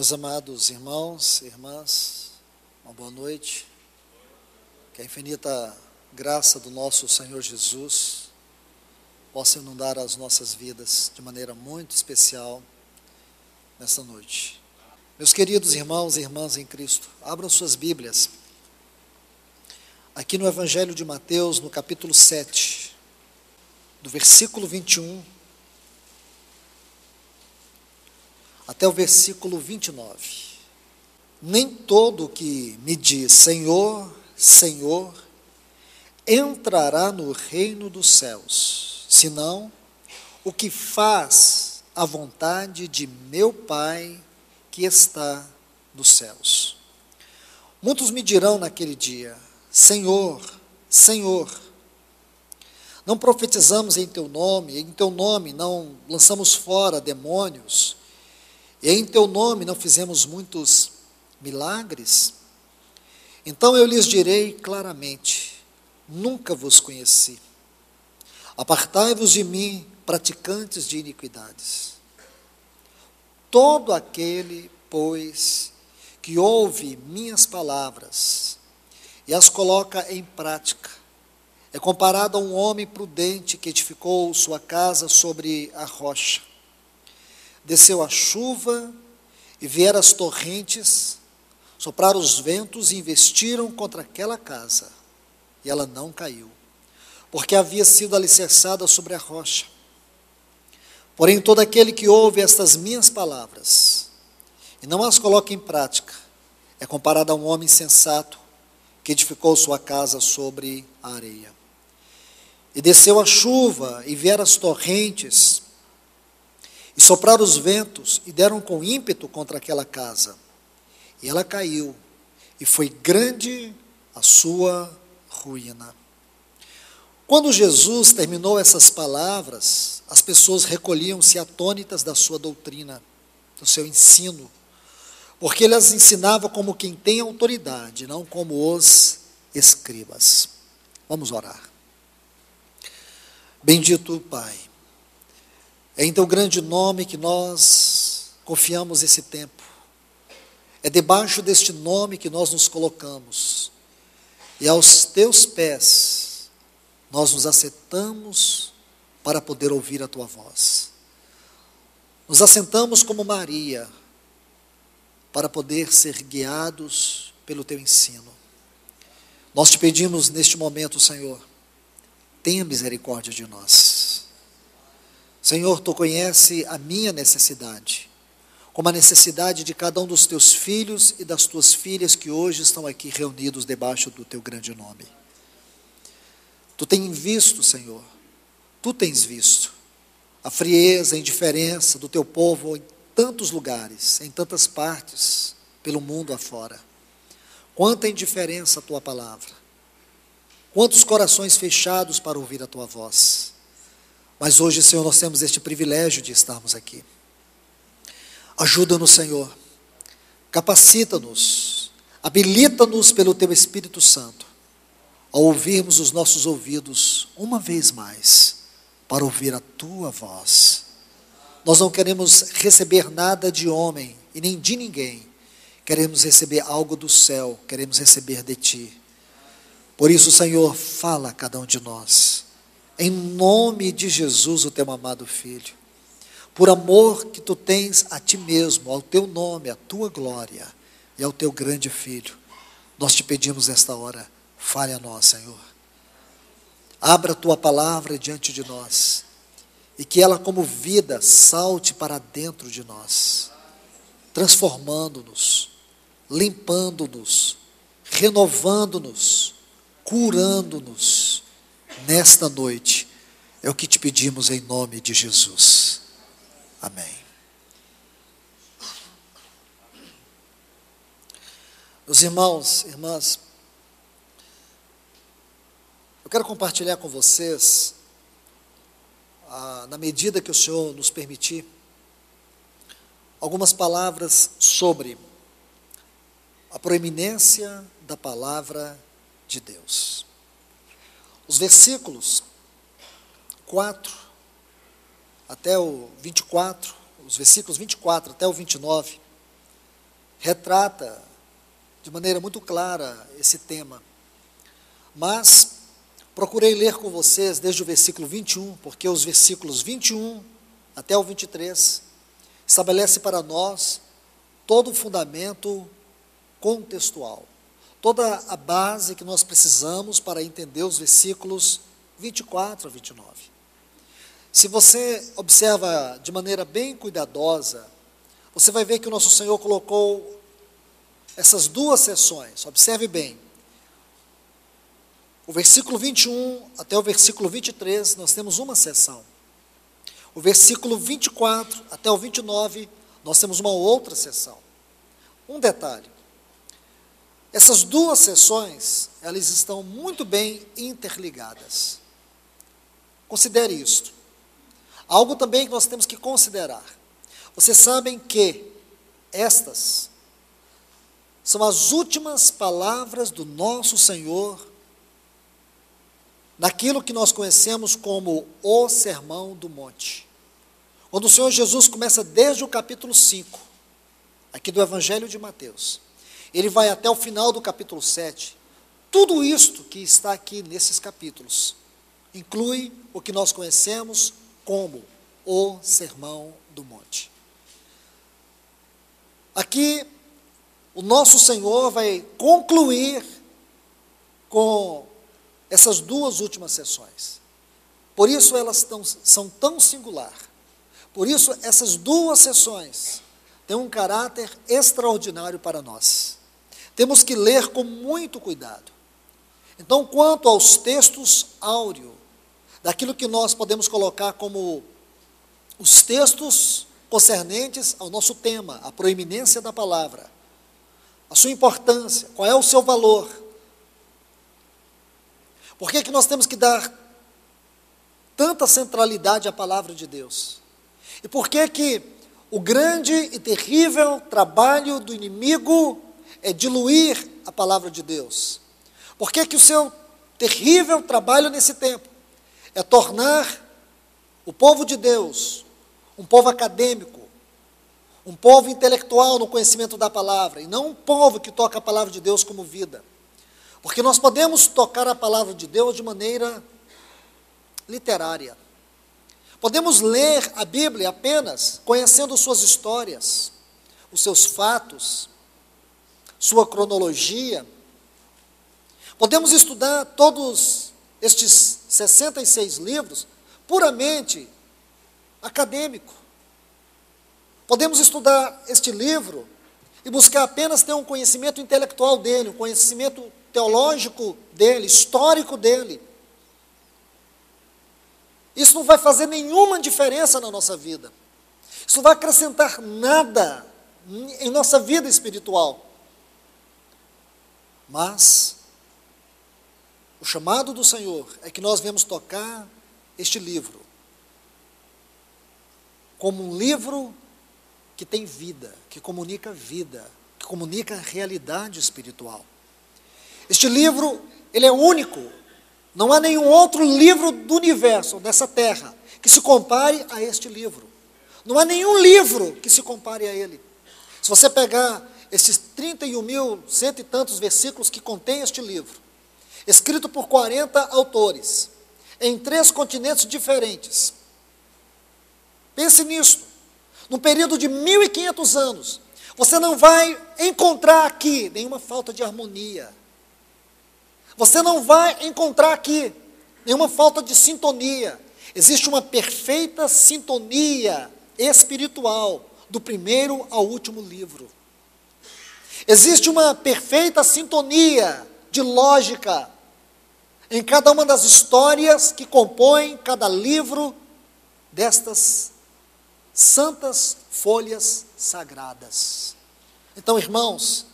Meus amados irmãos e irmãs, uma boa noite. Que a infinita graça do nosso Senhor Jesus possa inundar as nossas vidas de maneira muito especial nesta noite. Meus queridos irmãos e irmãs em Cristo, abram suas Bíblias aqui no Evangelho de Mateus, no capítulo 7, do versículo 21 até o versículo 29. Nem todo que me diz Senhor, Senhor, entrará no reino dos céus, senão o que faz a vontade de meu Pai que está nos céus. Muitos me dirão naquele dia, Senhor, Senhor, não profetizamos em teu nome não lançamos fora demônios, e em teu nome não fizemos muitos milagres? Então eu lhes direi claramente, nunca vos conheci. Apartai-vos de mim, praticantes de iniquidades. Todo aquele, pois, que ouve minhas palavras e as coloca em prática, é comparado a um homem prudente que edificou sua casa sobre a rocha. Desceu a chuva e vieram as torrentes, sopraram os ventos e investiram contra aquela casa, e ela não caiu, porque havia sido alicerçada sobre a rocha. Porém, todo aquele que ouve estas minhas palavras e não as coloca em prática, é comparado a um homem sensato que edificou sua casa sobre a areia. E desceu a chuva e vieram as torrentes, e sopraram os ventos, e deram com ímpeto contra aquela casa. E ela caiu, e foi grande a sua ruína. Quando Jesus terminou essas palavras, as pessoas recolhiam-se atônitas da sua doutrina, do seu ensino, porque ele as ensinava como quem tem autoridade, não como os escribas. Vamos orar. Bendito Pai, é em teu grande nome que nós confiamos esse tempo. É debaixo deste nome que nós nos colocamos. E aos teus pés nós nos assentamos para poder ouvir a tua voz. Nos assentamos como Maria para poder ser guiados pelo teu ensino. Nós te pedimos neste momento, Senhor, tenha misericórdia de nós. Senhor, tu conhece a minha necessidade, como a necessidade de cada um dos teus filhos e das tuas filhas que hoje estão aqui reunidos debaixo do teu grande nome. Tu tens visto, Senhor, tu tens visto a frieza, a indiferença do teu povo em tantos lugares, em tantas partes, pelo mundo afora. Quanta indiferença a tua palavra, quantos corações fechados para ouvir a tua voz. Mas hoje, Senhor, nós temos este privilégio de estarmos aqui. Ajuda-nos, Senhor, capacita-nos, habilita-nos pelo Teu Espírito Santo, a ouvirmos os nossos ouvidos uma vez mais, para ouvir a Tua voz. Nós não queremos receber nada de homem e nem de ninguém, queremos receber algo do céu, queremos receber de Ti. Por isso, Senhor, fala a cada um de nós. Em nome de Jesus, o teu amado Filho, por amor que tu tens a ti mesmo, ao teu nome, à tua glória e ao teu grande Filho, nós te pedimos nesta hora, fale a nós, Senhor. Abra a tua palavra diante de nós e que ela como vida salte para dentro de nós, transformando-nos, limpando-nos, renovando-nos, curando-nos. Nesta noite, é o que te pedimos em nome de Jesus. Amém. Meus irmãos, irmãs, eu quero compartilhar com vocês, na medida que o Senhor nos permitir, algumas palavras sobre a proeminência da palavra de Deus. Os versículos 4 até o 24, os versículos 24 até o 29, retrata de maneira muito clara esse tema. Mas procurei ler com vocês desde o versículo 21, porque os versículos 21 até o 23 estabelece para nós todo o fundamento contextual, toda a base que nós precisamos para entender os versículos 24 a 29. Se você observa de maneira bem cuidadosa, você vai ver que o nosso Senhor colocou essas duas seções. Observe bem. O versículo 21 até o versículo 23, nós temos uma seção. O versículo 24 até o 29, nós temos uma outra seção. Um detalhe. Essas duas seções, elas estão muito bem interligadas. Considere isto. Algo também que nós temos que considerar. Vocês sabem que estas são as últimas palavras do nosso Senhor naquilo que nós conhecemos como o Sermão do Monte. Quando o Senhor Jesus começa desde o capítulo 5, aqui do Evangelho de Mateus, ele vai até o final do capítulo 7, tudo isto que está aqui nesses capítulos, inclui o que nós conhecemos como o Sermão do Monte. Aqui, o nosso Senhor vai concluir com essas duas últimas sessões. Por isso elas são tão singular. Por isso essas duas sessões têm um caráter extraordinário para nós. Temos que ler com muito cuidado. Então, quanto aos textos áureos, daquilo que nós podemos colocar como os textos concernentes ao nosso tema, a proeminência da palavra, a sua importância, qual é o seu valor. Por que nós temos que dar tanta centralidade à palavra de Deus? E por que o grande e terrível trabalho do inimigo é diluir a palavra de Deus? Por que o seu terrível trabalho nesse tempo é tornar o povo de Deus um povo acadêmico, um povo intelectual no conhecimento da palavra, e não um povo que toca a palavra de Deus como vida? Porque nós podemos tocar a palavra de Deus de maneira literária. Podemos ler a Bíblia apenas conhecendo suas histórias, os seus fatos, sua cronologia. Podemos estudar todos estes 66 livros puramente acadêmico. Podemos estudar este livro e buscar apenas ter um conhecimento intelectual dele, um conhecimento teológico dele, histórico dele. Isso não vai fazer nenhuma diferença na nossa vida. Isso não vai acrescentar nada em nossa vida espiritual. Mas o chamado do Senhor é que nós viemos tocar este livro como um livro que tem vida, que comunica realidade espiritual. Este livro, ele é único. Não há nenhum outro livro do universo, dessa terra, que se compare a este livro. Não há nenhum livro que se compare a ele. Se você pegar esses 31.100 e tantos versículos que contém este livro, escrito por 40 autores, em 3 continentes diferentes, pense nisto, num período de 1.500 anos, você não vai encontrar aqui nenhuma falta de harmonia. Você não vai encontrar aqui nenhuma falta de sintonia. Existe uma perfeita sintonia espiritual do primeiro ao último livro. Existe uma perfeita sintonia de lógica em cada uma das histórias que compõem cada livro destas santas folhas sagradas. Então, irmãos,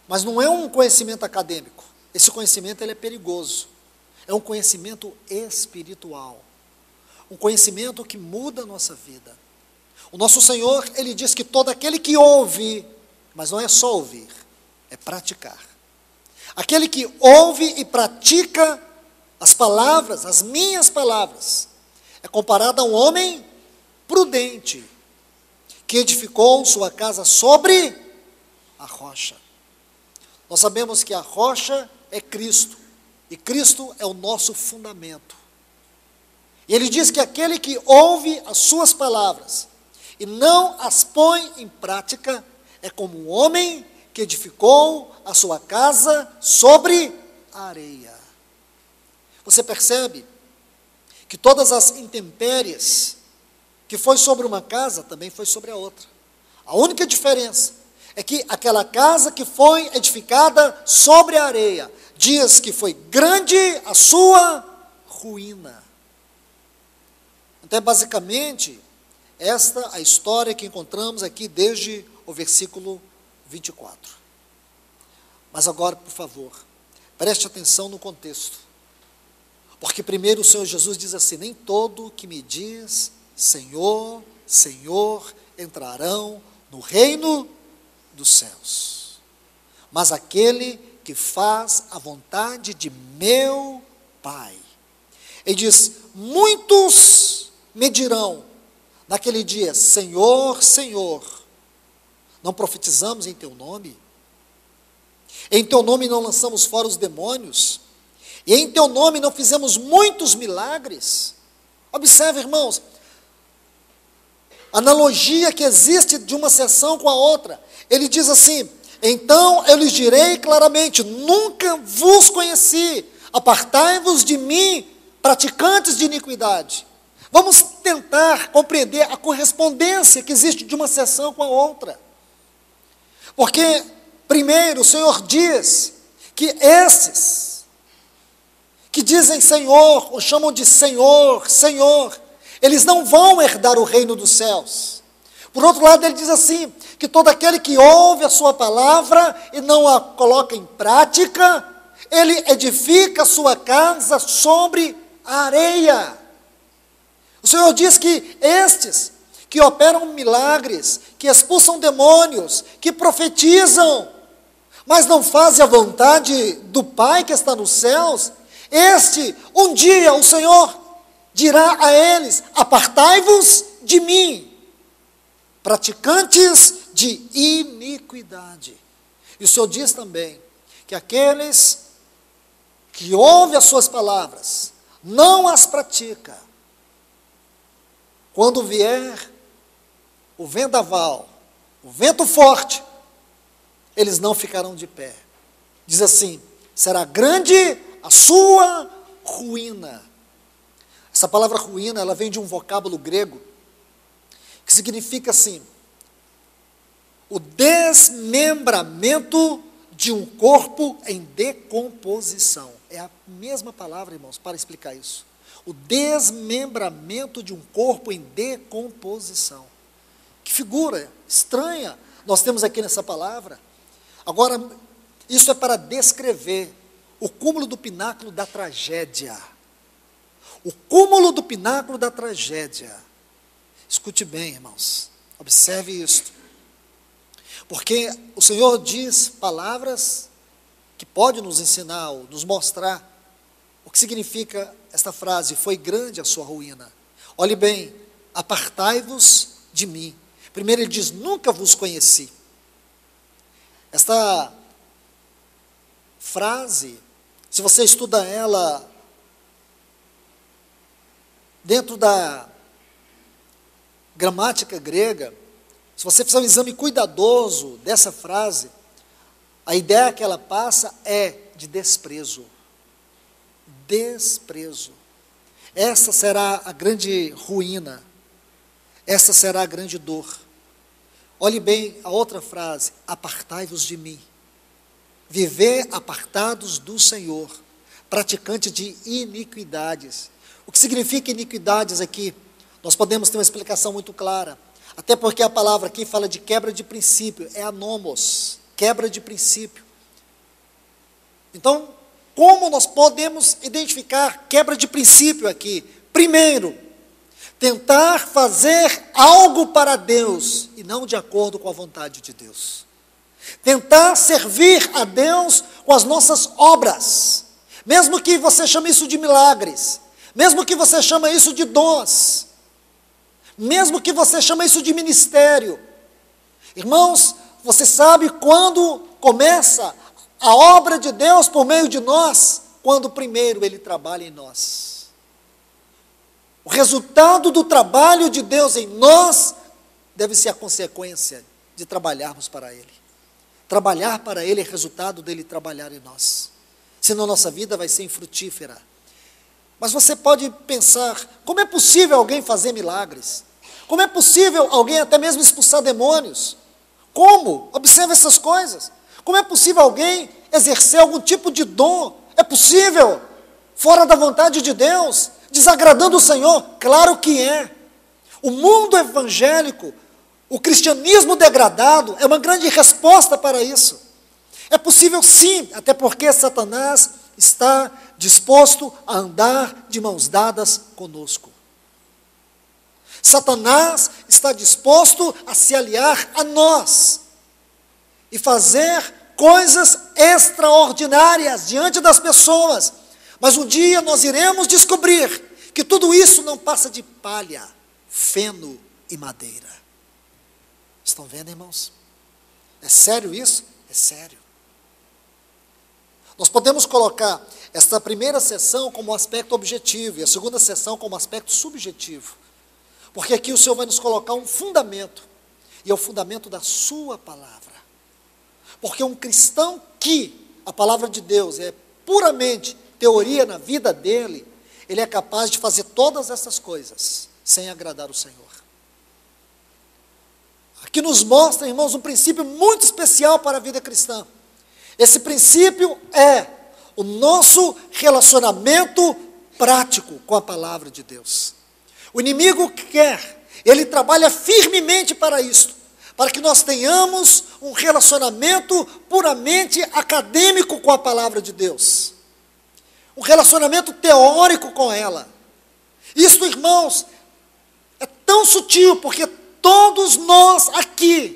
mas não é um conhecimento acadêmico. Esse conhecimento ele é perigoso. É um conhecimento espiritual. Um conhecimento que muda a nossa vida. O nosso Senhor, ele diz que todo aquele que ouve, mas não é só ouvir, é praticar. Aquele que ouve e pratica as palavras, as minhas palavras, é comparado a um homem prudente, que edificou sua casa sobre a rocha. Nós sabemos que a rocha é Cristo, e Cristo é o nosso fundamento. E ele diz que aquele que ouve as suas palavras e não as põe em prática, é como um homem que edificou a sua casa sobre a areia. Você percebe que todas as intempéries que foi sobre uma casa, também foi sobre a outra. A única diferença é que aquela casa que foi edificada sobre a areia, diz que foi grande a sua ruína. Então, basicamente, esta é a história que encontramos aqui desde o versículo 24. Mas agora, por favor, preste atenção no contexto. Porque primeiro o Senhor Jesus diz assim: nem todo que me diz Senhor, Senhor, entrarão no reino dos céus, mas aquele que faz a vontade de meu Pai. Ele diz: muitos me dirão naquele dia, Senhor, Senhor, não profetizamos em teu nome? Em teu nome não lançamos fora os demônios? E em teu nome não fizemos muitos milagres? Observe, irmãos, a analogia que existe de uma sessão com a outra. Ele diz assim: então eu lhes direi claramente, nunca vos conheci, apartai-vos de mim, praticantes de iniquidade. Vamos tentar compreender a correspondência que existe de uma sessão com a outra. Porque, primeiro, o Senhor diz que esses que dizem Senhor, ou chamam de Senhor, Senhor, eles não vão herdar o reino dos céus. Por outro lado, ele diz assim, que todo aquele que ouve a sua palavra e não a coloca em prática, ele edifica a sua casa sobre a areia. O Senhor diz que estes que operam milagres, que expulsam demônios, que profetizam, mas não fazem a vontade do Pai que está nos céus, um dia o Senhor dirá a eles: apartai-vos de mim, praticantes de iniquidade. E o Senhor diz também que aqueles que ouvem as suas palavras, não as praticam, quando vier o vendaval, o vento forte, eles não ficarão de pé. Diz assim: será grande a sua ruína. Essa palavra ruína, ela vem de um vocábulo grego, que significa assim, o desmembramento de um corpo em decomposição. É a mesma palavra, irmãos, para explicar isso. O desmembramento de um corpo em decomposição. Que figura estranha nós temos aqui nessa palavra. Agora, isso é para descrever o cúmulo do pináculo da tragédia. O cúmulo do pináculo da tragédia. Escute bem, irmãos, observe isto. Porque o Senhor diz palavras que podem nos ensinar, ou nos mostrar o que significa esta frase: foi grande a sua ruína. Olhe bem, apartai-vos de mim. Primeiro ele diz: nunca vos conheci. Esta frase, se você estuda ela dentro da gramática grega, se você fizer um exame cuidadoso dessa frase, a ideia que ela passa é de desprezo. Desprezo. Essa será a grande ruína. Essa será a grande dor. Olhe bem a outra frase: apartai-vos de mim. Viver apartados do Senhor, praticante de iniquidades. O que significa iniquidades aqui? Nós podemos ter uma explicação muito clara, até porque a palavra aqui fala de quebra de princípio, é anomos, quebra de princípio. Então, como nós podemos identificar quebra de princípio aqui? Primeiro, tentar fazer algo para Deus e não de acordo com a vontade de Deus. Tentar servir a Deus com as nossas obras, mesmo que você chame isso de milagres, mesmo que você chame isso de dons, mesmo que você chame isso de ministério. Irmãos, você sabe quando começa a obra de Deus por meio de nós? Quando primeiro Ele trabalha em nós. O resultado do trabalho de Deus em nós deve ser a consequência de trabalharmos para Ele. Trabalhar para Ele é resultado dEle trabalhar em nós. Senão nossa vida vai ser infrutífera. Mas você pode pensar, como é possível alguém fazer milagres? Como é possível alguém até mesmo expulsar demônios? Como? Observe essas coisas. Como é possível alguém exercer algum tipo de dom? É possível? Fora da vontade de Deus? Desagradando o Senhor? Claro que é. O mundo evangélico, o cristianismo degradado, é uma grande resposta para isso. É possível sim, até porque Satanás está disposto a andar de mãos dadas conosco. Satanás está disposto a se aliar a nós e fazer coisas extraordinárias diante das pessoas. Mas um dia nós iremos descobrir que tudo isso não passa de palha, feno e madeira. Estão vendo, irmãos? É sério isso? É sério. Nós podemos colocar esta primeira sessão como aspecto objetivo e a segunda sessão como aspecto subjetivo. Porque aqui o Senhor vai nos colocar um fundamento, e é o fundamento da sua palavra. Porque um cristão que a palavra de Deus é puramente teoria na vida dele, ele é capaz de fazer todas essas coisas sem agradar o Senhor. Aqui nos mostra, irmãos, um princípio muito especial para a vida cristã. Esse princípio é o nosso relacionamento prático com a palavra de Deus. O inimigo quer, ele trabalha firmemente para isso, para que nós tenhamos um relacionamento puramente acadêmico com a palavra de Deus. Um relacionamento teórico com ela. Isso, irmãos, é tão sutil, porque todos nós aqui,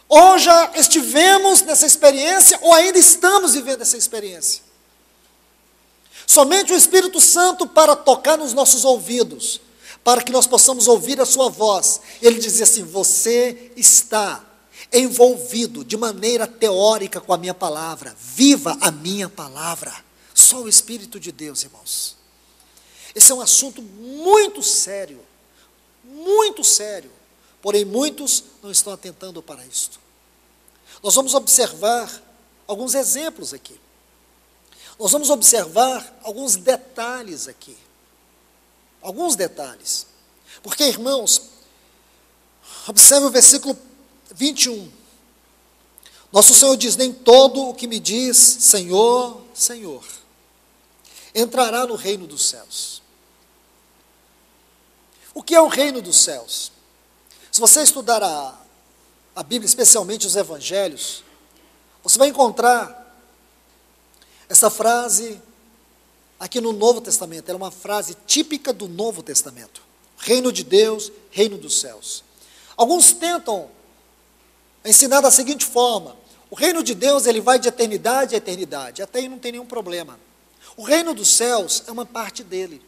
ou já estivemos nessa experiência, ou ainda estamos vivendo essa experiência. Somente o Espírito Santo para tocar nos nossos ouvidos, para que nós possamos ouvir a sua voz. Ele dizia assim: você está envolvido de maneira teórica com a minha palavra, viva a minha palavra. Só o Espírito de Deus, irmãos. Esse é um assunto muito sério, porém muitos não estão atentando para isto. Nós vamos observar alguns exemplos aqui. Nós vamos observar alguns detalhes aqui. Alguns detalhes. Porque, irmãos, observe o versículo 21. Nosso Senhor diz: nem todo o que me diz Senhor, Senhor, entrará no reino dos céus. O que é o reino dos céus? Se você estudar a Bíblia, especialmente os evangelhos, você vai encontrar essa frase aqui no Novo Testamento. Ela é uma frase típica do Novo Testamento. Reino de Deus, reino dos céus. Alguns tentam ensinar da seguinte forma: o reino de Deus, ele vai de eternidade a eternidade. Até aí não tem nenhum problema. O reino dos céus é uma parte dele.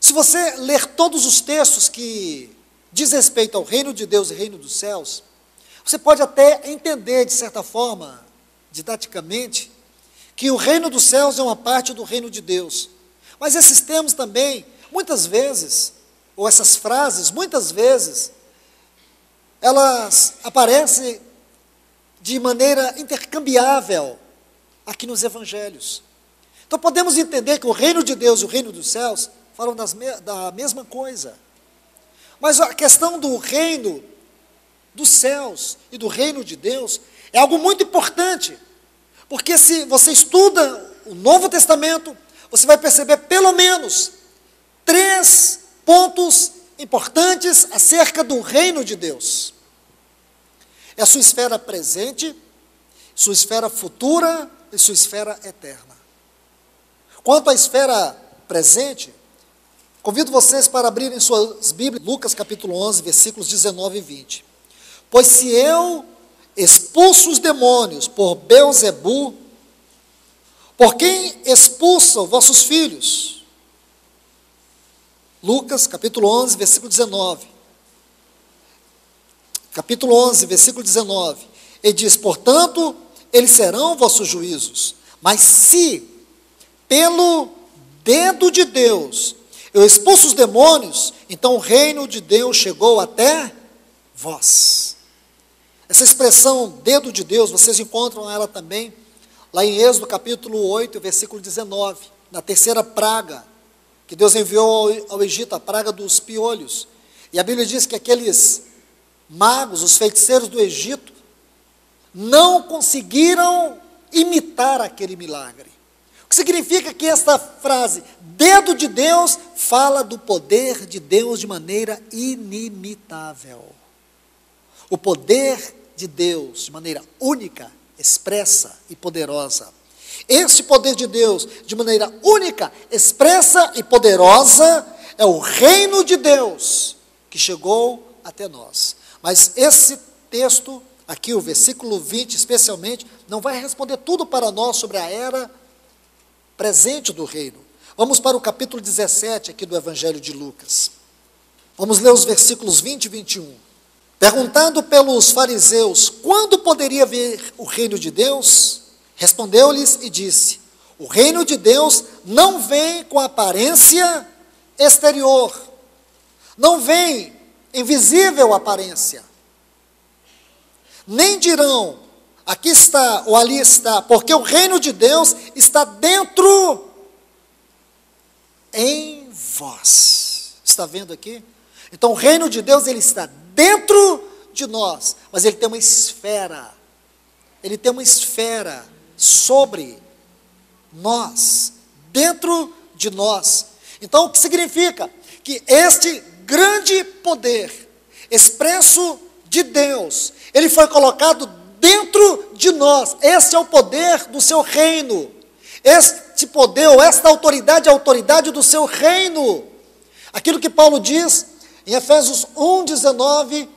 Se você ler todos os textos que diz respeito ao reino de Deus e reino dos céus, você pode até entender, de certa forma, didaticamente, que o reino dos céus é uma parte do reino de Deus. Mas esses termos também, muitas vezes, ou essas frases, muitas vezes, elas aparecem de maneira intercambiável aqui nos evangelhos. Então podemos entender que o reino de Deus e o reino dos céus falam da mesma coisa. Mas a questão do reino dos céus e do reino de Deus é algo muito importante, porque se você estuda o Novo Testamento, você vai perceber pelo menos 3 pontos importantes acerca do reino de Deus. É a sua esfera presente, sua esfera futura e sua esfera eterna. Quanto à esfera presente, convido vocês para abrirem suas Bíblias, Lucas capítulo 11, versículos 19 e 20. Pois se eu expulso os demônios por Beelzebu, por quem expulsam vossos filhos? Lucas capítulo 11, versículo 19. capítulo 11, versículo 19, ele diz: portanto, eles serão vossos juízos, mas se pelo dedo de Deus eu expulso os demônios, então o reino de Deus chegou até vós. Essa expressão, dedo de Deus, vocês encontram ela também lá em Êxodo capítulo 8, versículo 19, na terceira praga, que Deus enviou ao Egito, a praga dos piolhos. E a Bíblia diz que aqueles magos, os feiticeiros do Egito, não conseguiram imitar aquele milagre. O que significa que esta frase, dedo de Deus, fala do poder de Deus de maneira inimitável. O poder de Deus, de maneira única, expressa e poderosa. Este poder de Deus, de maneira única, expressa e poderosa, é o reino de Deus que chegou até nós. Mas esse texto, aqui o versículo 20 especialmente, não vai responder tudo para nós sobre a era presente do reino. Vamos para o capítulo 17 aqui do Evangelho de Lucas. Vamos ler os versículos 20 e 21. Perguntado pelos fariseus quando poderia vir o reino de Deus, respondeu-lhes e disse: o reino de Deus não vem com aparência exterior, não vem em visível aparência, nem dirão aqui está ou ali está, porque o reino de Deus está dentro em vós. Está vendo aqui? Então o reino de Deus, ele está dentro de nós, mas ele tem uma esfera, sobre nós, dentro de nós. Então o que significa? Que este grande poder expresso de Deus, ele foi colocado dentro de nós. Esse é o poder do seu reino. Este poder, ou esta autoridade, é a autoridade do seu reino. Aquilo que Paulo diz em Efésios 1, 19,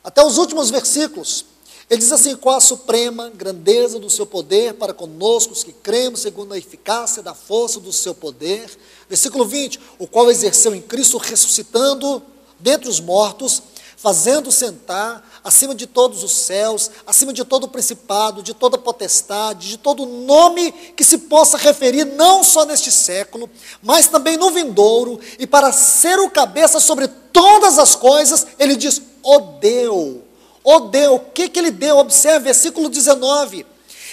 até os últimos versículos. Ele diz assim: qual a suprema grandeza do seu poder para conosco, os que cremos, segundo a eficácia da força do seu poder. Versículo 20, o qual exerceu em Cristo, ressuscitando dentre os mortos, fazendo sentar acima de todos os céus, acima de todo principado, de toda potestade, de todo nome que se possa referir, não só neste século, mas também no vindouro, e para ser o cabeça sobre todas as coisas, ele diz: o deu. O que ele deu? Observe, versículo 19,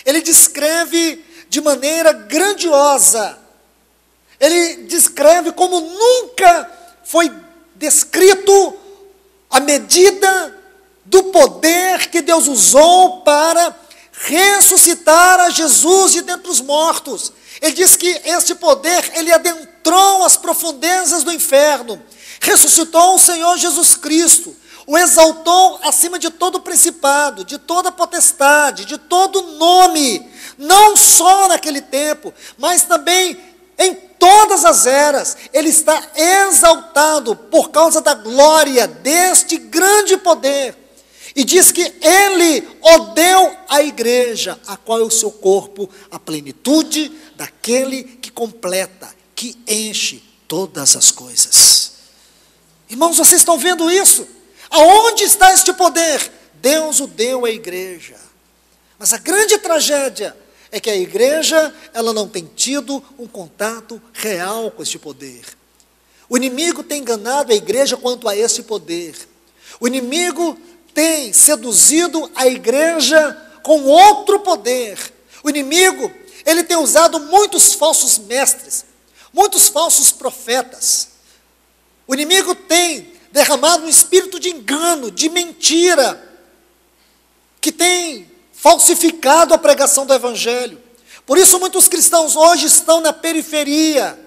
ele descreve de maneira grandiosa, ele descreve como nunca foi descrito a medida do poder que Deus usou para ressuscitar a Jesus de dentre os mortos. Ele diz que este poder, ele adentrou as profundezas do inferno, ressuscitou o Senhor Jesus Cristo, o exaltou acima de todo principado, de toda potestade, de todo nome, não só naquele tempo, mas também em todas as eras. Ele está exaltado por causa da glória deste grande poder. E diz que ele o deu à igreja, a qual é o seu corpo, a plenitude daquele que completa, que enche todas as coisas. Irmãos, vocês estão vendo isso? Aonde está este poder? Deus o deu à igreja. Mas a grande tragédia é que a igreja, ela não tem tido um contato real com este poder. O inimigo tem enganado a igreja quanto a este poder. O inimigo tem seduzido a igreja com outro poder. O inimigo, ele tem usado muitos falsos mestres, muitos falsos profetas. O inimigo tem derramado um espírito de engano, de mentira, que tem falsificado a pregação do evangelho. Por isso muitos cristãos hoje estão na periferia.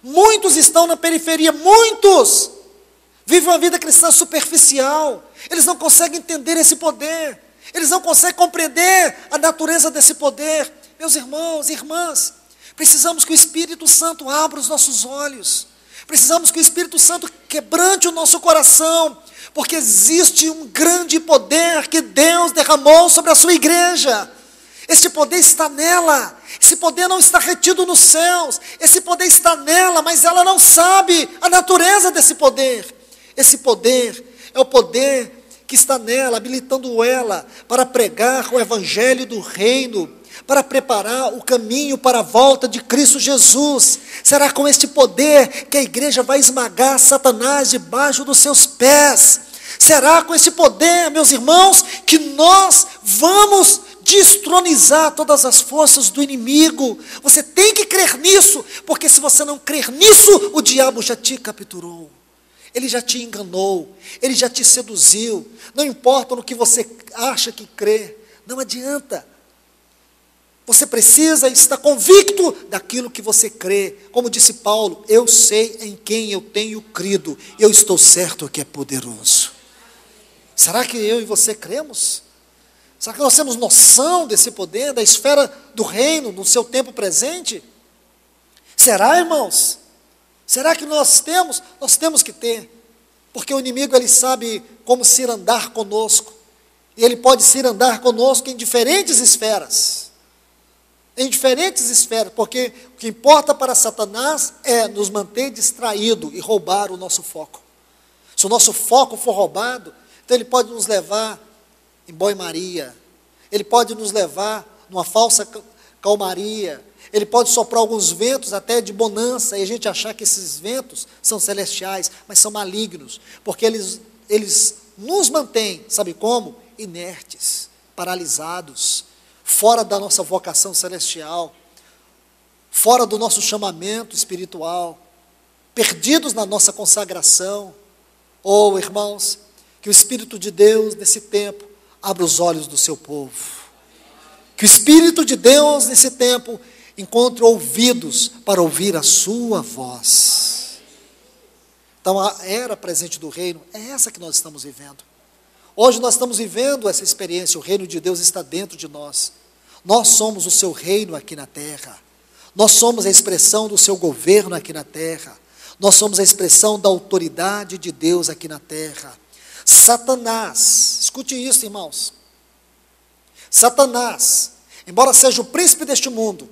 Muitos estão na periferia, muitos vivem uma vida cristã superficial. Eles não conseguem entender esse poder. Eles não conseguem compreender a natureza desse poder. Meus irmãos e irmãs, precisamos que o Espírito Santo abra os nossos olhos. Precisamos que o Espírito Santo quebrante o nosso coração, porque existe um grande poder que Deus derramou sobre a sua igreja. Este poder está nela. Esse poder não está retido nos céus. Esse poder está nela, mas ela não sabe a natureza desse poder. Esse poder é o poder que está nela, habilitando ela para pregar o evangelho do reino, para preparar o caminho para a volta de Cristo Jesus. Será com este poder que a igreja vai esmagar Satanás debaixo dos seus pés. Será com esse poder, meus irmãos, que nós vamos destronizar todas as forças do inimigo. Você tem que crer nisso, porque se você não crer nisso, o diabo já te capturou. Ele já te enganou, ele já te seduziu. Não importa no que você acha que crê, não adianta. Você precisa estar convicto daquilo que você crê. Como disse Paulo, eu sei em quem eu tenho crido, eu estou certo que é poderoso. Será que eu e você cremos? Será que nós temos noção desse poder, da esfera do reino, no seu tempo presente? Será, irmãos? Será que nós temos? Nós temos que ter, porque o inimigo, ele sabe como se andar conosco, e ele pode se andar conosco em diferentes esferas, porque o que importa para Satanás é nos manter distraído e roubar o nosso foco. Se o nosso foco for roubado, então ele pode nos levar em banho-maria, ele pode nos levar numa falsa calmaria, ele pode soprar alguns ventos até de bonança, e a gente achar que esses ventos são celestiais, mas são malignos, porque eles nos mantêm, sabe como? Inertes, paralisados, fora da nossa vocação celestial, fora do nosso chamamento espiritual, perdidos na nossa consagração. Oh, irmãos, que o Espírito de Deus, nesse tempo, abra os olhos do seu povo. Que o Espírito de Deus, nesse tempo, encontre ouvidos para ouvir a sua voz. Então, a era presente do reino é essa que nós estamos vivendo. Hoje nós estamos vivendo essa experiência, o reino de Deus está dentro de nós. Nós somos o seu reino aqui na terra. Nós somos a expressão do seu governo aqui na terra. Nós somos a expressão da autoridade de Deus aqui na terra. Satanás, escute isso, irmãos. Satanás, embora seja o príncipe deste mundo,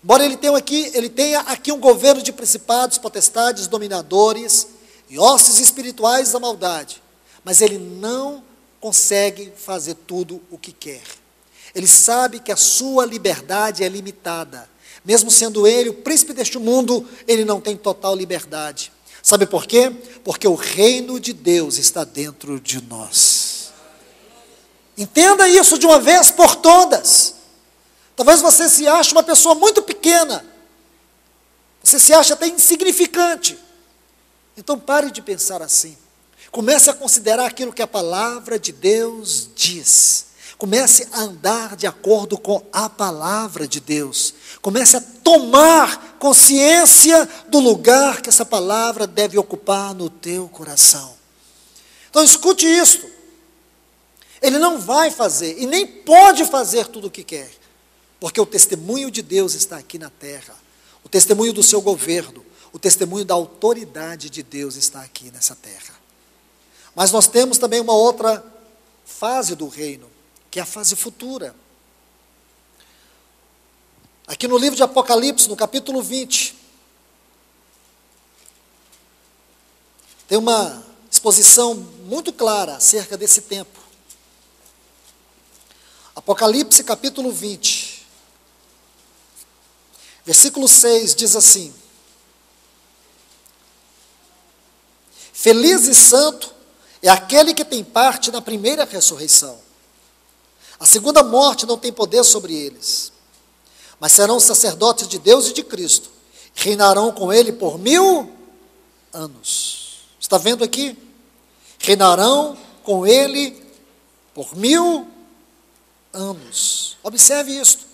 embora ele tenha aqui um governo de principados, potestades, dominadores e hostes espirituais da maldade, mas ele não consegue fazer tudo o que quer. Ele sabe que a sua liberdade é limitada. Mesmo sendo ele o príncipe deste mundo, ele não tem total liberdade. Sabe por quê? Porque o reino de Deus está dentro de nós. Entenda isso de uma vez por todas. Talvez você se ache uma pessoa muito pequena. Você se acha até insignificante. Então pare de pensar assim. Comece a considerar aquilo que a palavra de Deus diz. Comece a andar de acordo com a palavra de Deus. Comece a tomar consciência do lugar que essa palavra deve ocupar no teu coração. Então escute isto. Ele não vai fazer e nem pode fazer tudo o que quer, porque o testemunho de Deus está aqui na terra. O testemunho do seu governo, o testemunho da autoridade de Deus está aqui nessa terra. Mas nós temos também uma outra fase do reino, que é a fase futura. Aqui no livro de Apocalipse, no capítulo 20, tem uma exposição muito clara acerca desse tempo. Apocalipse capítulo 20, versículo 6 diz assim: Feliz e santo é aquele que tem parte na primeira ressurreição. A segunda morte não tem poder sobre eles, mas serão sacerdotes de Deus e de Cristo, reinarão com ele por 1000 anos. Está vendo aqui? Reinarão com ele por 1000 anos. Observe isto.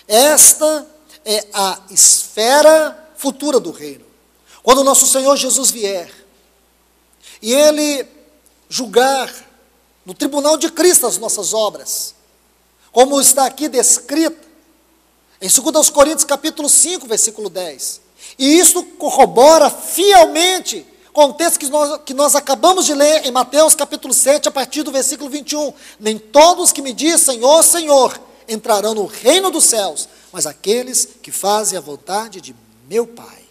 Esta é a esfera futura do reino. Quando o nosso Senhor Jesus vier, e Ele julgar no tribunal de Cristo as nossas obras, como está aqui descrito, em 2 Coríntios capítulo 5, versículo 10. E isso corrobora fielmente com o texto que nós acabamos de ler em Mateus capítulo 7, a partir do versículo 21. Nem todos que me dizem Senhor, Senhor, entrarão no reino dos céus, mas aqueles que fazem a vontade de meu Pai.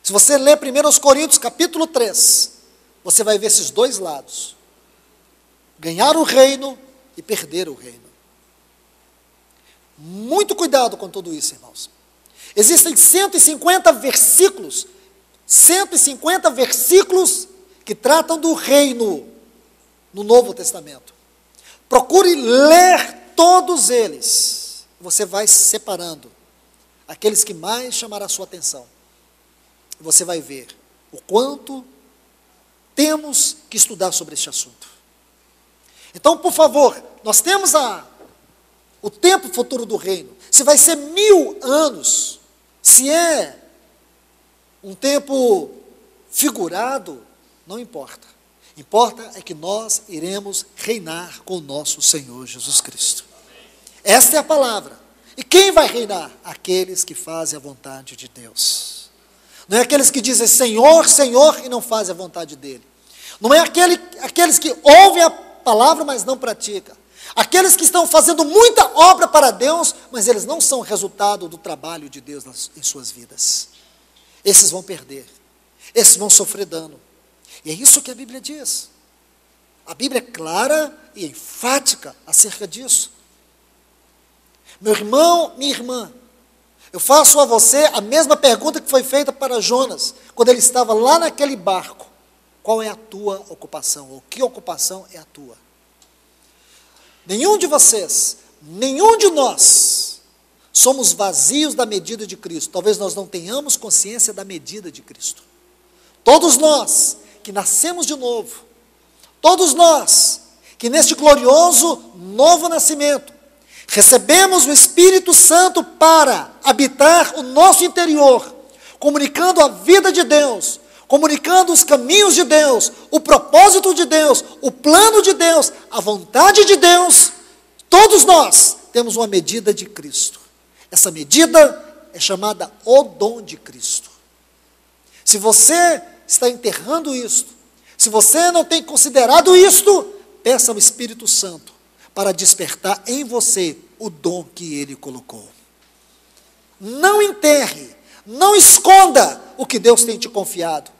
Se você ler 1 Coríntios capítulo 3, você vai ver esses dois lados. ganhar o reino e perder o reino. Muito cuidado com tudo isso, irmãos. Existem 150 versículos que tratam do reino no Novo Testamento. Procure ler todos eles. Você vai separando aqueles que mais chamarão a sua atenção. Você vai ver o quanto temos que estudar sobre este assunto. Então, por favor, nós temos o tempo futuro do reino. Se vai ser 1000 anos, se é um tempo figurado, não importa. Importa é que nós iremos reinar com o nosso Senhor Jesus Cristo. Esta é a palavra. E quem vai reinar? Aqueles que fazem a vontade de Deus. Não é aqueles que dizem Senhor, Senhor e não fazem a vontade dele. Não é aqueles que ouvem a palavra, mas não praticam. Aqueles que estão fazendo muita obra para Deus, mas eles não são resultado do trabalho de Deus em suas vidas. Esses vão perder. Esses vão sofrer dano. E é isso que a Bíblia diz. A Bíblia é clara e enfática acerca disso. Meu irmão, minha irmã, eu faço a você a mesma pergunta que foi feita para Jonas, quando ele estava lá naquele barco. Qual é a tua ocupação? Ou que ocupação é a tua? Nenhum de vocês, nenhum de nós, somos vazios da medida de Cristo. Talvez nós não tenhamos consciência da medida de Cristo. Todos nós que nascemos de novo, todos nós que neste glorioso novo nascimento, recebemos o Espírito Santo para habitar o nosso interior, comunicando a vida de Deus, comunicando os caminhos de Deus, o propósito de Deus, o plano de Deus, a vontade de Deus. Todos nós temos uma medida de Cristo. Essa medida é chamada o dom de Cristo. Se você está enterrando isto, se você não tem considerado isto, peça ao Espírito Santo para despertar em você o dom que Ele colocou. Não enterre, não esconda o que Deus tem te confiado,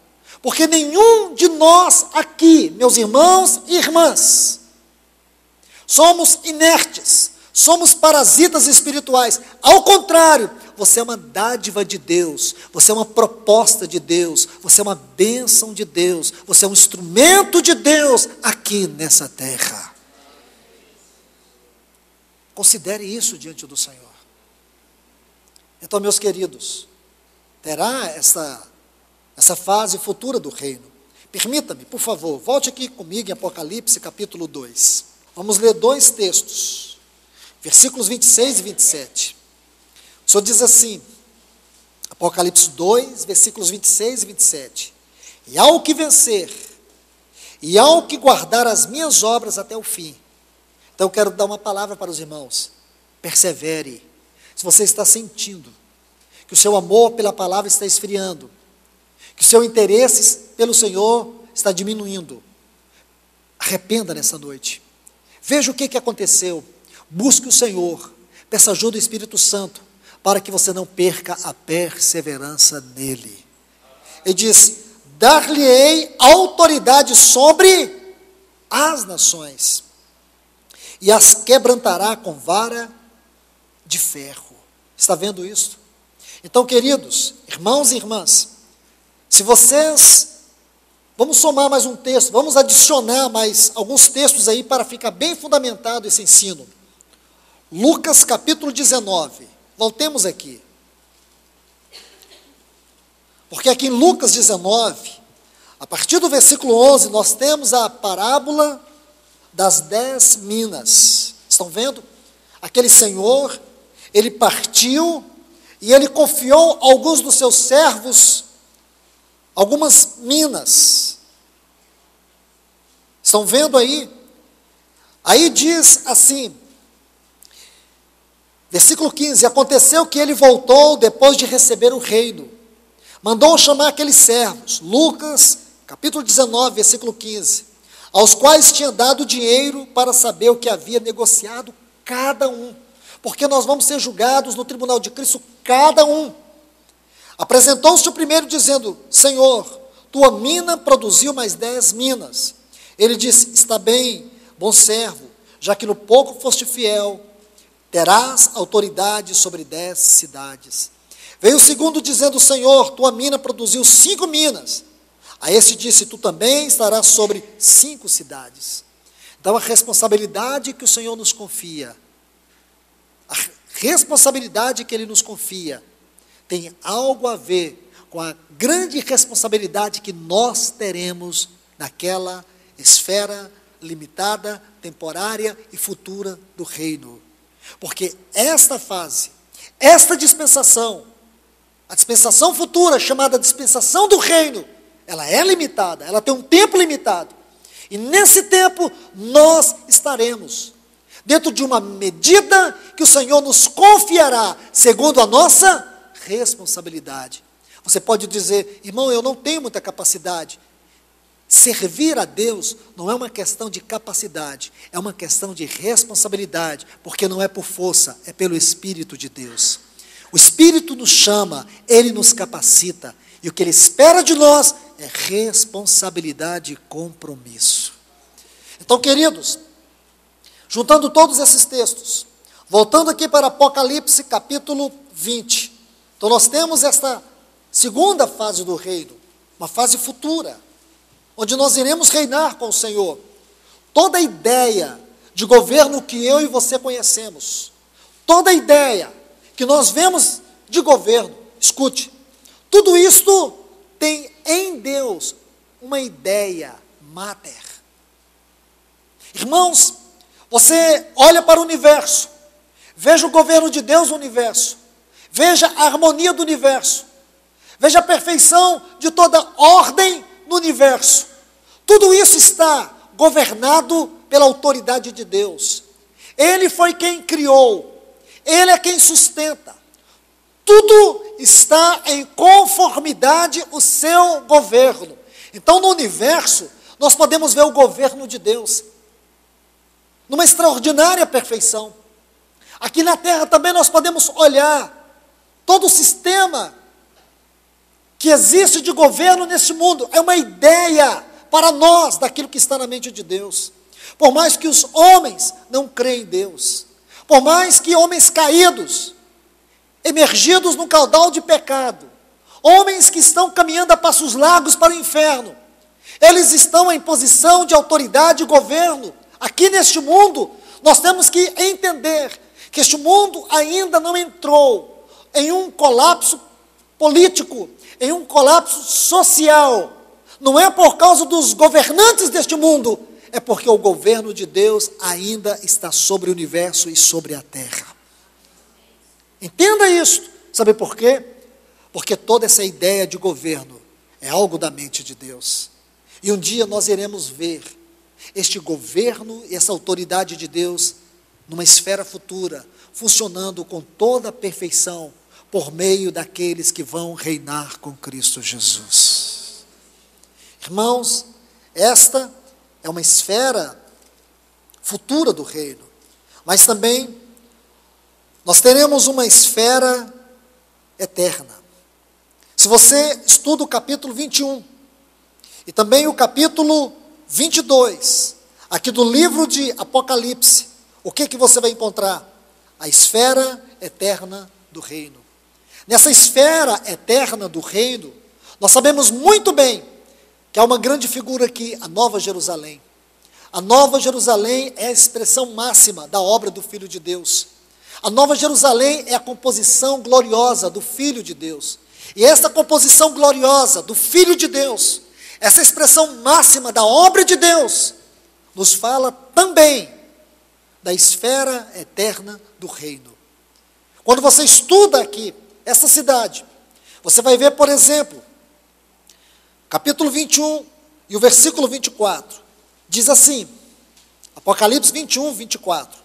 porque nenhum de nós aqui, meus irmãos e irmãs, somos inertes, somos parasitas espirituais. Ao contrário, você é uma dádiva de Deus, você é uma proposta de Deus, você é uma bênção de Deus, você é um instrumento de Deus aqui nessa terra. Considere isso diante do Senhor. Então, meus queridos, terá essa fase futura do reino. Permita-me, por favor, volte aqui comigo em Apocalipse capítulo 2. Vamos ler 2 textos, versículos 26 e 27. O Senhor diz assim, Apocalipse 2, versículos 26 e 27. E ao que vencer, e ao que guardar as minhas obras até o fim. Então eu quero dar uma palavra para os irmãos. Persevere. Se você está sentindo que o seu amor pela palavra está esfriando, que o seu interesse pelo Senhor está diminuindo, arrependa nessa noite. Veja o que aconteceu. Busque o Senhor. Peça ajuda do Espírito Santo para que você não perca a perseverança nele. Ele diz, dar-lhe-ei autoridade sobre as nações, e as quebrantará com vara de ferro. Está vendo isso? Então, queridos, irmãos e irmãs, se vocês, vamos somar mais um texto, vamos adicionar mais alguns textos aí para ficar bem fundamentado esse ensino. Lucas capítulo 19, voltemos aqui. Porque aqui em Lucas 19, a partir do versículo 11, nós temos a parábola das 10 minas. Estão vendo? Aquele senhor, ele partiu e ele confiou a alguns dos seus servos algumas minas. Estão vendo aí? Aí diz assim, versículo 15, aconteceu que ele voltou depois de receber o reino, mandou chamar aqueles servos, Lucas capítulo 19, versículo 15, aos quais tinha dado dinheiro para saber o que havia negociado cada um, porque nós vamos ser julgados no tribunal de Cristo, cada um. Apresentou-se o primeiro dizendo, Senhor, tua mina produziu mais 10 minas. Ele disse, está bem, bom servo, já que no pouco foste fiel, terás autoridade sobre 10 cidades. Veio o segundo dizendo: Senhor, tua mina produziu 5 minas. A este disse: tu também estarás sobre 5 cidades. Então a responsabilidade que o Senhor nos confia, a responsabilidade que Ele nos confia, tem algo a ver com a grande responsabilidade que nós teremos naquela esfera limitada, temporária e futura do reino. Porque esta fase, esta dispensação, a dispensação futura, chamada dispensação do reino, ela é limitada, ela tem um tempo limitado. E nesse tempo, nós estaremos dentro de uma medida que o Senhor nos confiará, segundo a nossa responsabilidade. Você pode dizer: irmão, eu não tenho muita capacidade. Servir a Deus não é uma questão de capacidade, é uma questão de responsabilidade, porque não é por força, é pelo Espírito de Deus. O Espírito nos chama, Ele nos capacita, e o que Ele espera de nós é responsabilidade e compromisso. Então, queridos, juntando todos esses textos, voltando aqui para Apocalipse capítulo 20, então nós temos esta segunda fase do reino, uma fase futura, onde nós iremos reinar com o Senhor. Toda a ideia de governo que eu e você conhecemos, toda a ideia que nós vemos de governo, escute, tudo isto tem em Deus uma ideia mater. Irmãos, você olha para o universo, veja o governo de Deus no universo, veja a harmonia do universo, veja a perfeição de toda ordem no universo. Tudo isso está governado pela autoridade de Deus. Ele foi quem criou, Ele é quem sustenta. Tudo está em conformidade o seu governo. Então, no universo, nós podemos ver o governo de Deus, numa extraordinária perfeição. Aqui na terra também nós podemos olhar todo o sistema que existe de governo nesse mundo. É uma ideia para nós daquilo que está na mente de Deus. Por mais que os homens não creem em Deus, por mais que homens caídos, emergidos no caudal de pecado, homens que estão caminhando a passos largos para o inferno, eles estão em posição de autoridade e governo. Aqui neste mundo, nós temos que entender que este mundo ainda não entrou em um colapso político, em um colapso social. Não é por causa dos governantes deste mundo, é porque o governo de Deus ainda está sobre o universo e sobre a terra. Entenda isso. Sabe por quê? Porque toda essa ideia de governo é algo da mente de Deus. E um dia nós iremos ver este governo e essa autoridade de Deus numa esfera futura, funcionando com toda a perfeição, por meio daqueles que vão reinar com Cristo Jesus. Irmãos, esta é uma esfera futura do reino, mas também nós teremos uma esfera eterna. Se você estuda o capítulo 21 e também o capítulo 22, aqui do livro de Apocalipse, o que você vai encontrar? A esfera eterna do reino. Nessa esfera eterna do reino, nós sabemos muito bem que há uma grande figura aqui, a Nova Jerusalém. A Nova Jerusalém é a expressão máxima da obra do Filho de Deus. A Nova Jerusalém é a composição gloriosa do Filho de Deus. E esta composição gloriosa do Filho de Deus, essa expressão máxima da obra de Deus, nos fala também da esfera eterna do reino. Quando você estuda aqui essa cidade, você vai ver, por exemplo, capítulo 21 e o versículo 24, diz assim, Apocalipse 21, 24,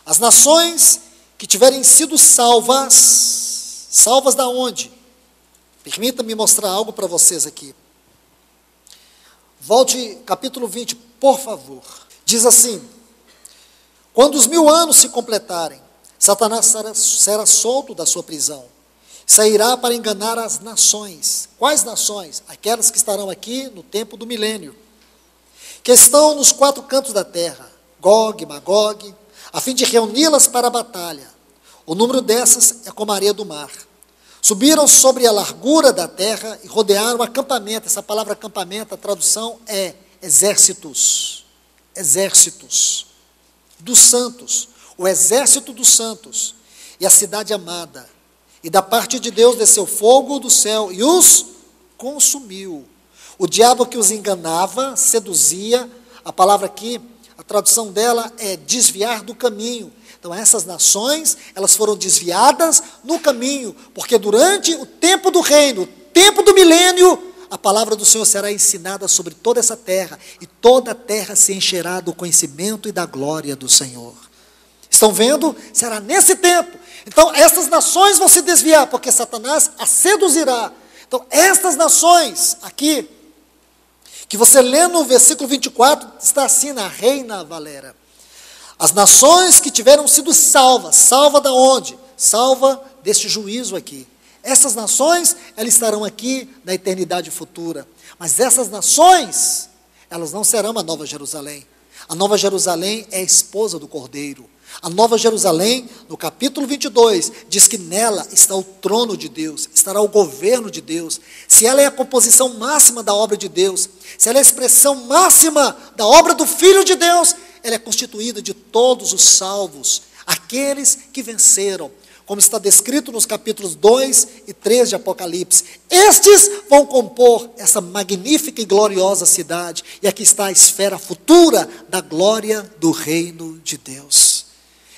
as nações que tiverem sido salvas da onde? Permita-me mostrar algo para vocês aqui. Volte, capítulo 20, por favor. Diz assim, quando os 1000 anos se completarem, Satanás será solto da sua prisão, sairá para enganar as nações. Quais nações? Aquelas que estarão aqui no tempo do milênio, que estão nos 4 cantos da terra, Gog, Magog, a fim de reuni-las para a batalha. O número dessas é como a areia do mar. Subiram sobre a largura da terra e rodearam o acampamento. Essa palavra acampamento, a tradução é exércitos. Exércitos dos santos. O exército dos santos. E a cidade amada. E da parte de Deus desceu fogo do céu e os consumiu. O diabo que os enganava, seduzia, a palavra aqui, a tradução dela é desviar do caminho. Então essas nações, elas foram desviadas no caminho, porque durante o tempo do reino, o tempo do milênio, a palavra do Senhor será ensinada sobre toda essa terra, e toda a terra se encherá do conhecimento e da glória do Senhor. Estão vendo? Será nesse tempo. Então essas nações vão se desviar, porque Satanás as seduzirá. Então estas nações aqui, que você lê no versículo 24, está assim na Reina Valera. As nações que tiveram sido salvas, salva da onde? Salva deste juízo aqui. Essas nações, elas estarão aqui na eternidade futura. Mas essas nações, elas não serão a Nova Jerusalém. A Nova Jerusalém é a esposa do Cordeiro. A Nova Jerusalém, no capítulo 22, diz que nela está o trono de Deus, estará o governo de Deus. Se ela é a composição máxima da obra de Deus, se ela é a expressão máxima da obra do Filho de Deus, ela é constituída de todos os salvos, aqueles que venceram, como está descrito nos capítulos 2 e 3 de Apocalipse. Estes vão compor essa magnífica e gloriosa cidade, e aqui está a esfera futura da glória do reino de Deus.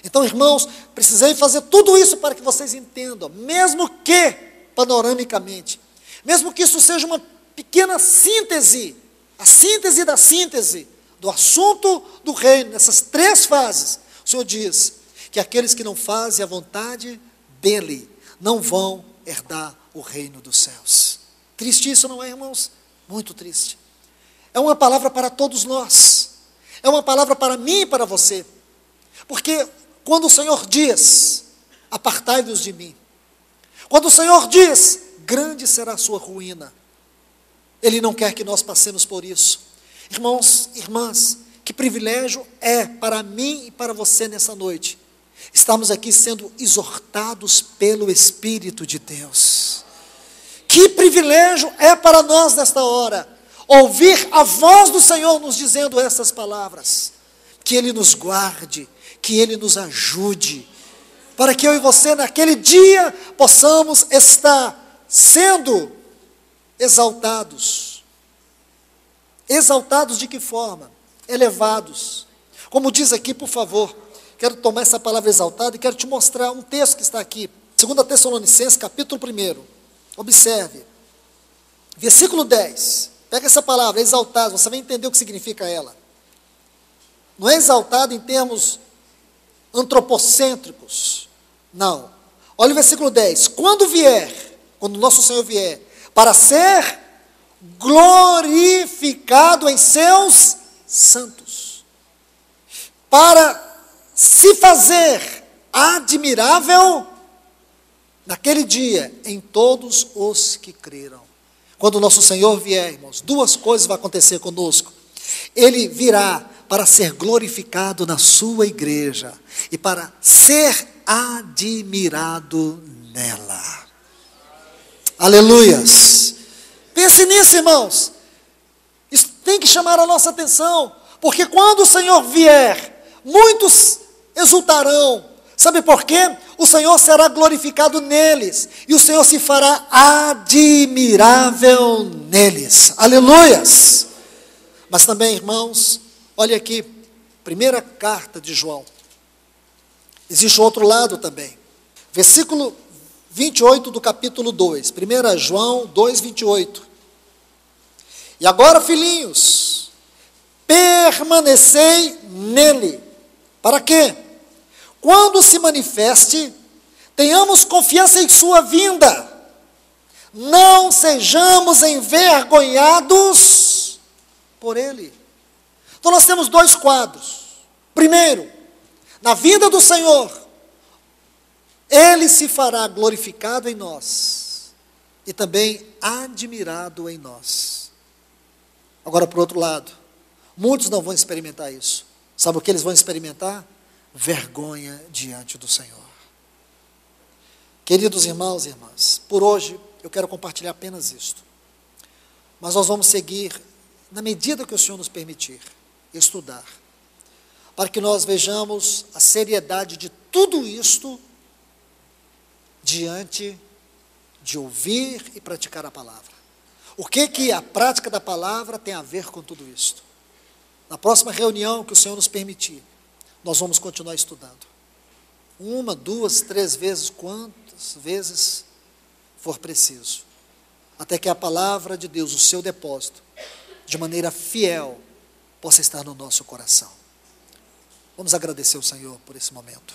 Então, irmãos, precisei fazer tudo isso para que vocês entendam, mesmo que, panoramicamente, mesmo que isso seja uma pequena síntese, a síntese da síntese do assunto do reino, nessas 3 fases, o Senhor diz que aqueles que não fazem a vontade dele, não vão herdar o reino dos céus. Triste isso, não é, irmãos? Muito triste. É uma palavra para todos nós, é uma palavra para mim e para você, porque quando o Senhor diz, apartai-vos de mim, quando o Senhor diz, grande será a sua ruína, Ele não quer que nós passemos por isso. Irmãos, irmãs, que privilégio é para mim e para você nessa noite, estamos aqui sendo exortados pelo Espírito de Deus. Que privilégio é para nós nesta hora, ouvir a voz do Senhor nos dizendo essas palavras, que Ele nos guarde, que Ele nos ajude, para que eu e você naquele dia possamos estar sendo exaltados. Exaltados de que forma? Elevados. Como diz aqui, por favor, quero tomar essa palavra exaltado e quero te mostrar um texto que está aqui, 2 Tessalonicenses, capítulo 1. Observe, versículo 10. Pega essa palavra, exaltado, você vai entender o que significa ela. Não é exaltado em termos antropocêntricos, não. Olha o versículo 10. Quando nosso Senhor vier, para ser glorificado em seus santos, para se fazer admirável naquele dia em todos os que creram. Quando o nosso Senhor vier, irmãos, 2 coisas vão acontecer conosco. Ele virá para ser glorificado na sua igreja e para ser admirado nela. Aleluias! Pense nisso, irmãos. Isso tem que chamar a nossa atenção, porque quando o Senhor vier, muitos exultarão. Sabe por quê? O Senhor será glorificado neles, e o Senhor se fará admirável neles. Aleluias! Mas também, irmãos, olha aqui, primeira carta de João. Existe outro lado também. Versículo 28 do capítulo 2. 1 João 2, 28. E agora, filhinhos, permanecei nele. Para quê? Quando se manifeste, tenhamos confiança em sua vinda. Não sejamos envergonhados por ele. Então nós temos 2 quadros. Primeiro, na vinda do Senhor, Ele se fará glorificado em nós e também admirado em nós. Agora, por outro lado, muitos não vão experimentar isso. Sabe o que eles vão experimentar? Vergonha diante do Senhor. Queridos irmãos e irmãs, por hoje eu quero compartilhar apenas isto. Mas nós vamos seguir, na medida que o Senhor nos permitir, estudar, para que nós vejamos a seriedade de tudo isto diante de ouvir e praticar a palavra. O que a prática da palavra tem a ver com tudo isto? Na próxima reunião que o Senhor nos permitir, nós vamos continuar estudando. 1, 2, 3 vezes, quantas vezes for preciso, até que a palavra de Deus, o seu depósito, de maneira fiel, possa estar no nosso coração. Vamos agradecer ao Senhor por esse momento.